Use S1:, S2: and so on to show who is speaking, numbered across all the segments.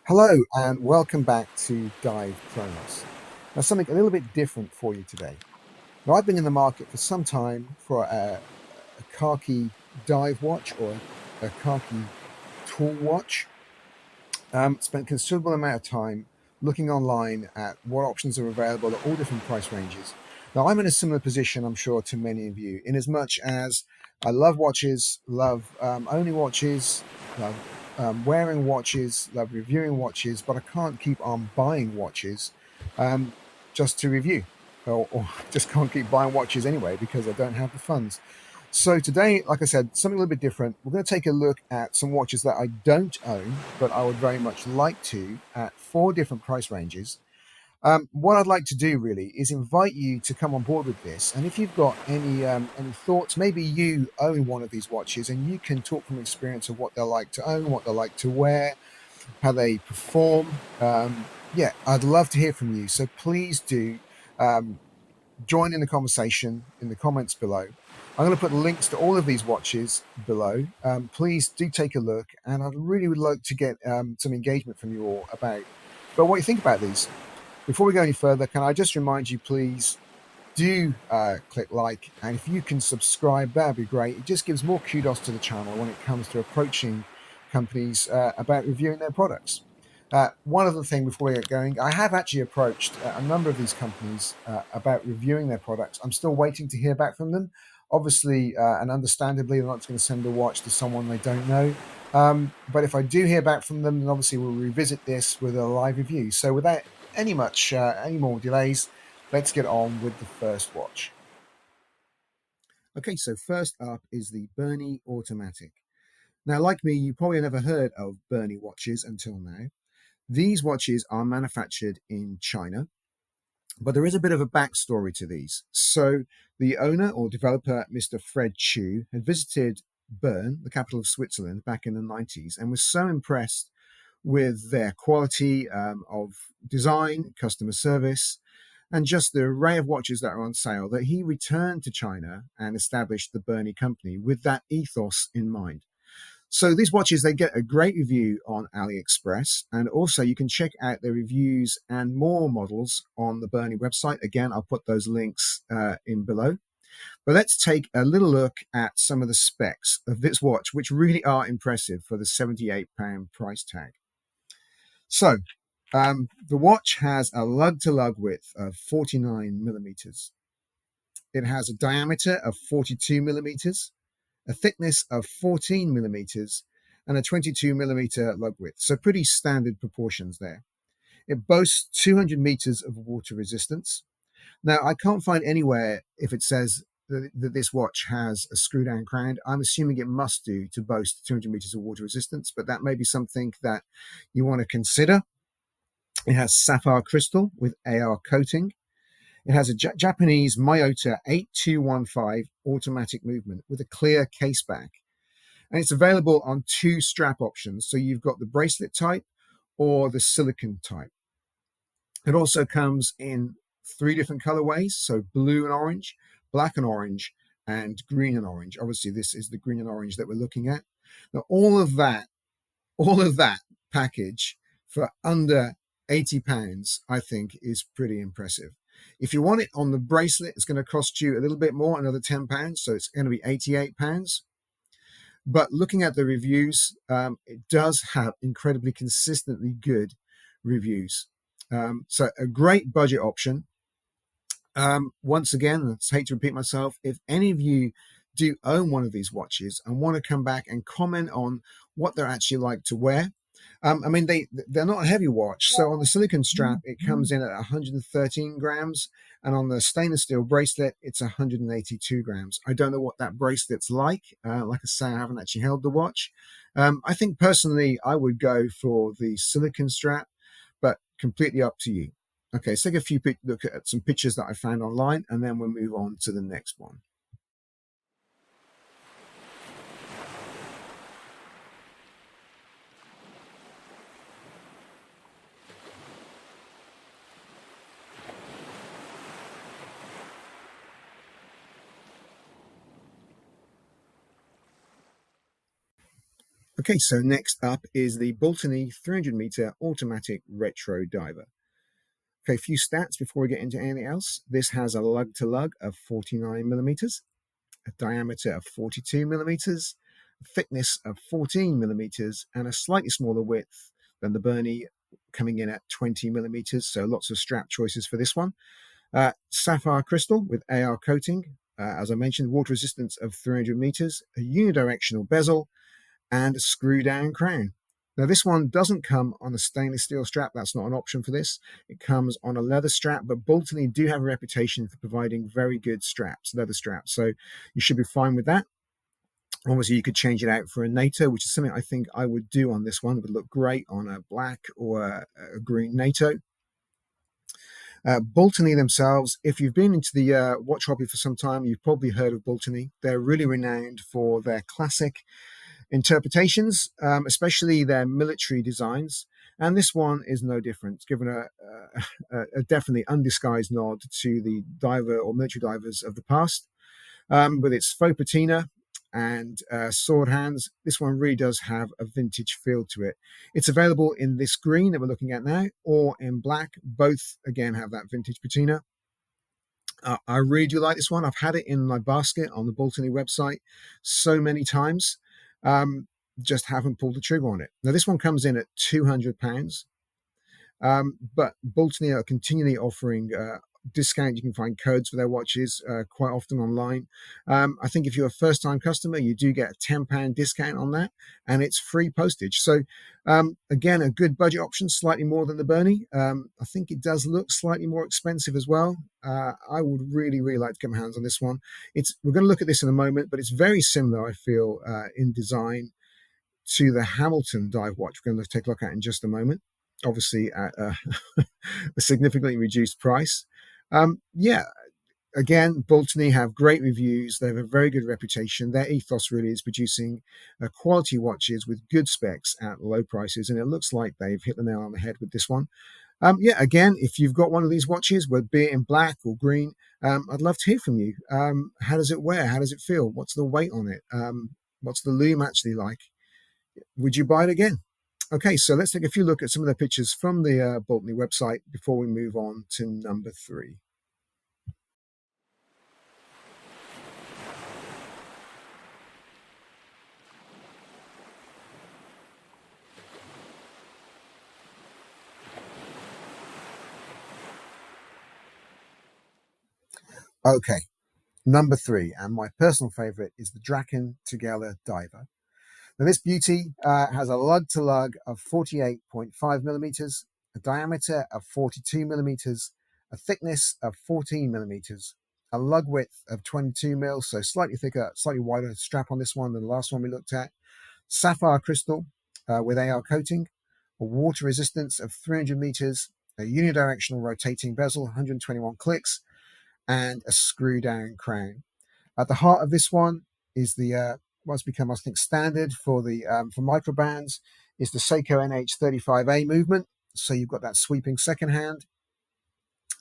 S1: Hello and welcome back to Dive Chronos. Now, something a little bit different for you today. Now, I've been in the market for some time for a Khaki dive watch or a Khaki tool watch. Spent a considerable amount of time looking online at what options are available at all different price ranges. Now, I'm in a similar position, I'm sure, to many of you, in as much as I love watches, love owning watches, love wearing watches, love reviewing watches, but I can't keep on buying watches just to review, or just can't keep buying watches anyway because I don't have the funds. So today, like I said, something a little bit different. We're going to take a look at some watches that I don't own, but I would very much like to at four different price ranges. What I'd like to do really is invite you to come on board with this. And if you've got any thoughts, maybe you own one of these watches and you can talk from experience of what they're like to own, what they're like to wear, how they perform. Yeah, I'd love to hear from you. So please do join in the conversation in the comments below. I'm going to put links to all of these watches below. Please do take a look, and I really would like to get some engagement from you all about what you think about these. Before we go any further, can I just remind you, please do click like, and if you can subscribe, that'd be great. It just gives more kudos to the channel when it comes to approaching companies about reviewing their products. One other thing before we get going, I have actually approached a number of these companies about reviewing their products. I'm still waiting to hear back from them. Obviously, and understandably, they're not going to send a watch to someone they don't know. But if I do hear back from them, then obviously we'll revisit this with a live review. So without any more delays, let's get on with the first watch. Okay, so first up is the Berny Automatic. Now, like me, you probably never heard of Berny watches until now. These watches are manufactured in China, but there is a bit of a backstory to these. So the owner or developer, Mr. Fred Chu, had visited Bern, the capital of Switzerland, back in the 90s, and was so impressed with their quality of design, customer service, and just the array of watches that are on sale that he returned to China and established the Berny company with that ethos in mind. So these watches, they get a great review on AliExpress, and also you can check out their reviews and more models on the Berny website. Again, I'll put those links in below. But let's take a little look at some of the specs of this watch, which really are impressive for the £78 price tag. So the watch has a lug-to-lug width of 49 millimeters. It has a diameter of 42 millimeters, a thickness of 14 millimeters, and a 22 millimeter lug width. So pretty standard proportions there. It boasts 200 meters of water resistance. Now, I can't find anywhere if it says that this watch has a screw down crown. I'm assuming it must do to boast 200 meters of water resistance, but that may be something that you want to consider. It has sapphire crystal with AR coating. It has a Japanese Miyota 8215 automatic movement with a clear case back. And it's available on two strap options. So you've got the bracelet type or the silicone type. It also comes in three different colorways. So blue and orange, black and orange, and green and orange. Obviously, this is the green and orange that we're looking at. Now, all of that package for under £80, I think is pretty impressive. If you want it on the bracelet, it's going to cost you a little bit more, another £10. So it's going to be £88. But looking at the reviews, it does have incredibly consistently good reviews. So a great budget option. Once again, I hate to repeat myself, if any of you do own one of these watches and want to come back and comment on what they're actually like to wear, I mean, they're not a heavy watch. So on the silicone strap, it comes in at 113 grams. And on the stainless steel bracelet, it's 182 grams. I don't know what that bracelet's like. Like I say, I haven't actually held the watch. I think personally, I would go for the silicone strap, but completely up to you. Okay, let's take a few look at some pictures that I found online, and then we'll move on to the next one. Okay, so next up is the Baltany 300-meter automatic retro diver. Okay, a few stats before we get into anything else. This has a lug to lug of 49 millimeters, a diameter of 42 millimeters, a thickness of 14 millimeters, and a slightly smaller width than the Berny, coming in at 20 millimeters. So lots of strap choices for this one. Sapphire crystal with AR coating, as I mentioned, water resistance of 300 meters, a unidirectional bezel, and a screw down crown. Now, this one doesn't come on a stainless steel strap. That's not an option for this. It comes on a leather strap, but Baltany do have a reputation for providing very good straps, leather straps. So you should be fine with that. Obviously, you could change it out for a NATO, which is something I think I would do on this one. It would look great on a black or a green NATO. Baltany themselves, if you've been into the watch hobby for some time, you've probably heard of Baltany. They're really renowned for their classic interpretations, especially their military designs. And this one is no different. It's given a definitely undisguised nod to the diver or military divers of the past. With its faux patina and sword hands, this one really does have a vintage feel to it. It's available in this green that we're looking at now, or in black. Both, again, have that vintage patina. I really do like this one. I've had it in my basket on the Baltany website so many times. Just haven't pulled the trigger on it. Now, this one comes in at £200. But Baltany are continually offering discount. You can find codes for their watches quite often online. I think if you're a first-time customer, you do get a £10 discount on that, and it's free postage. So again, a good budget option, slightly more than the Berny. I think it does look slightly more expensive as well. I would really, really like to get my hands on this one. We're going to look at this in a moment, but it's very similar, I feel, in design to the Hamilton dive watch we're going to take a look at in just a moment, obviously at a significantly reduced price. Yeah, again, Baltany have great reviews. They have a very good reputation. Their ethos really is producing quality watches with good specs at low prices, and it looks like they've hit the nail on the head with this one. Yeah, again, if you've got one of these watches, be it in black or green, I'd love to hear from you. How does it wear? How does it feel? What's the weight on it? What's the loom actually like? Would you buy it again? Okay, so let's take a few look at some of the pictures from the Baltany website before we move on to number 3. Okay, number 3, and my personal favorite is the Dracen Diver. Now, this beauty has a lug to lug of 48.5 millimeters, a diameter of 42 millimeters, a thickness of 14 millimeters, a lug width of 22 mils, so slightly thicker, slightly wider strap on this one than the last one we looked at, sapphire crystal with AR coating, a water resistance of 300 meters, a unidirectional rotating bezel, 121 clicks, and a screw down crown. At the heart of this one is the what's become, I think, standard for the for microbands is the Seiko NH35A movement. So you've got that sweeping second hand.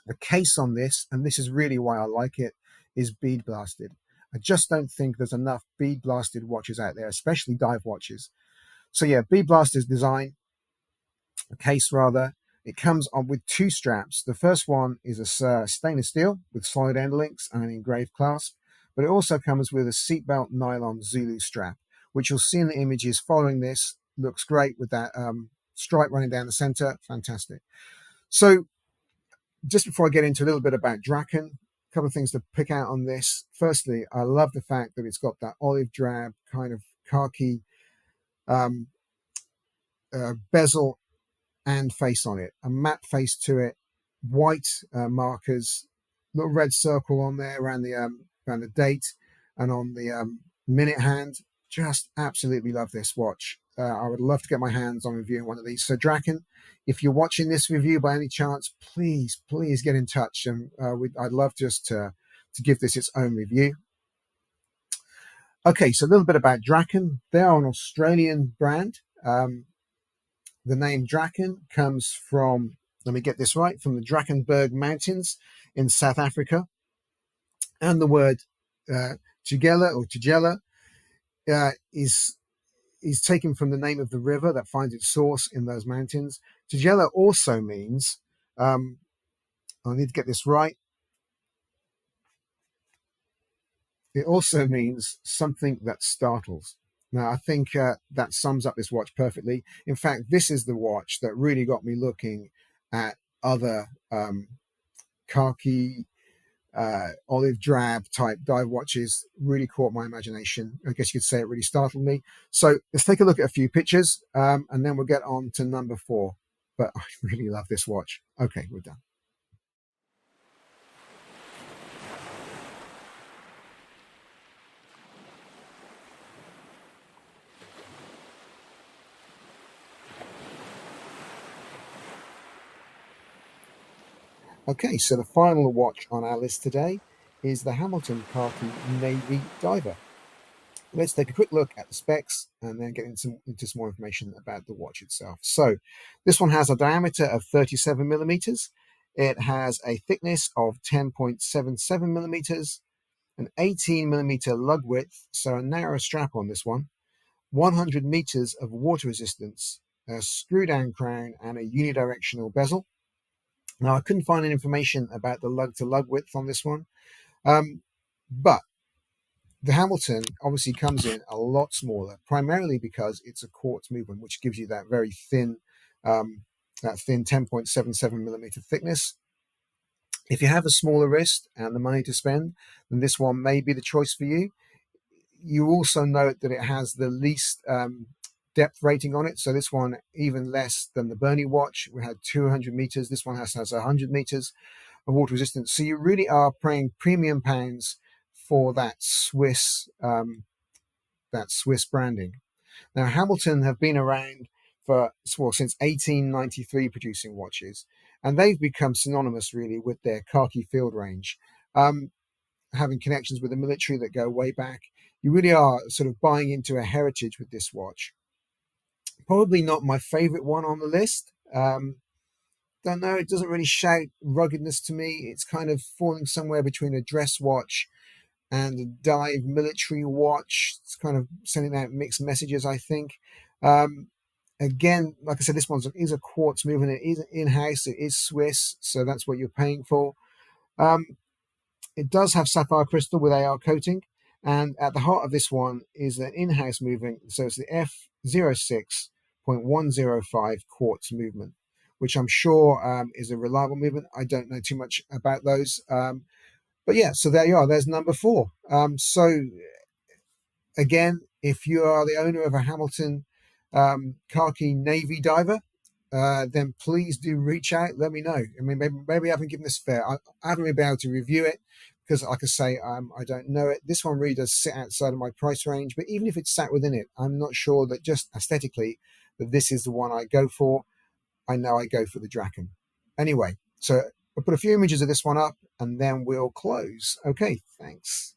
S1: The case on this, and this is really why I like it, is bead blasted. I just don't think there's enough bead blasted watches out there, especially dive watches. So yeah, bead blasted design, a case rather. It comes on with 2 straps. The first one is a stainless steel with solid end links and an engraved clasp, but it also comes with a seatbelt nylon Zulu strap, which you'll see in the images following this. Looks great with that stripe running down the center. Fantastic. So just before I get into a little bit about Draken, a couple of things to pick out on this. Firstly, I love the fact that it's got that olive drab kind of khaki bezel and face on it, a matte face to it, white markers, little red circle on there around the date and on the minute hand. Just absolutely love this watch. I would love to get my hands on reviewing one of these. So Draken, if you're watching this review by any chance, please get in touch, and I'd love just to give this its own review. Okay, so a little bit about Draken. They are an Australian brand. The name Draken comes from, let me get this right, from the Drakensberg Mountains in South Africa. And the word Tigella or Tigella is is taken from the name of the river that finds its source in those mountains. Tigella also means, I need to get this right, it also means something that startles. Now, I think that sums up this watch perfectly. In fact, this is the watch that really got me looking at other khaki, olive drab type dive watches. Really caught my imagination. I guess you could say it really startled me. So let's take a look at a few pictures and then we'll get on to number 4. But I really love this watch. Okay, we're done. Okay, so the final watch on our list today is the Hamilton Khaki Navy Diver. Let's take a quick look at the specs and then get into some more information about the watch itself. So this one has a diameter of 37 millimeters. It has a thickness of 10.77 millimeters, an 18 millimeter lug width, so a narrow strap on this one, 100 meters of water resistance, a screw down crown, and a unidirectional bezel. Now, I couldn't find any information about the lug to lug width on this one, but the Hamilton obviously comes in a lot smaller, primarily because it's a quartz movement, which gives you that very thin, that thin 10.77 millimeter thickness. If you have a smaller wrist and the money to spend, then this one may be the choice for you. You also note that it has the least depth rating on it, so this one even less than the Berny watch. We had 200 meters. This one has 100 meters of water resistance. So you really are paying premium pounds for that Swiss branding. Now, Hamilton have been around since 1893 producing watches, and they've become synonymous really with their khaki field range. Having connections with the military that go way back, you really are sort of buying into a heritage with this watch. Probably not my favorite one on the list. Don't know, it doesn't really shout ruggedness to me. It's kind of falling somewhere between a dress watch and a dive military watch. It's kind of sending out mixed messages, I think. Again, like I said, this one is a quartz movement. It is in-house. It is Swiss, so that's what you're paying for. It does have sapphire crystal with AR coating, and at the heart of this one is an in-house movement. So it's the F06.105 quartz movement, which I'm sure is a reliable movement. I don't know too much about those. But yeah, so there you are. There's number 4. So again, if you are the owner of a Hamilton khaki Navy diver, then please do reach out. Let me know. I mean, maybe I haven't given this fair. I haven't been able to review it because, like I say, I don't know it. This one really does sit outside of my price range. But even if it's sat within it, I'm not sure that just aesthetically that this is the one I go for. I know I go for the Draken. Anyway, so I'll put a few images of this one up and then we'll close. Okay, thanks.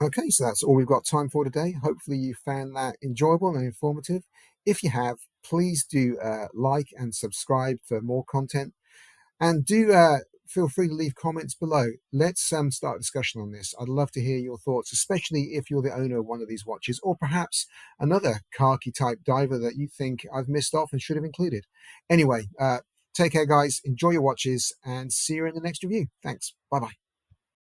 S1: Okay, so that's all we've got time for today. Hopefully you found that enjoyable and informative. If you have, please do like and subscribe for more content. And do feel free to leave comments below. Let's start a discussion on this. I'd love to hear your thoughts, especially if you're the owner of one of these watches, or perhaps another khaki type diver that you think I've missed off and should have included. Anyway, take care, guys. Enjoy your watches and see you in the next review. Thanks. Bye-bye.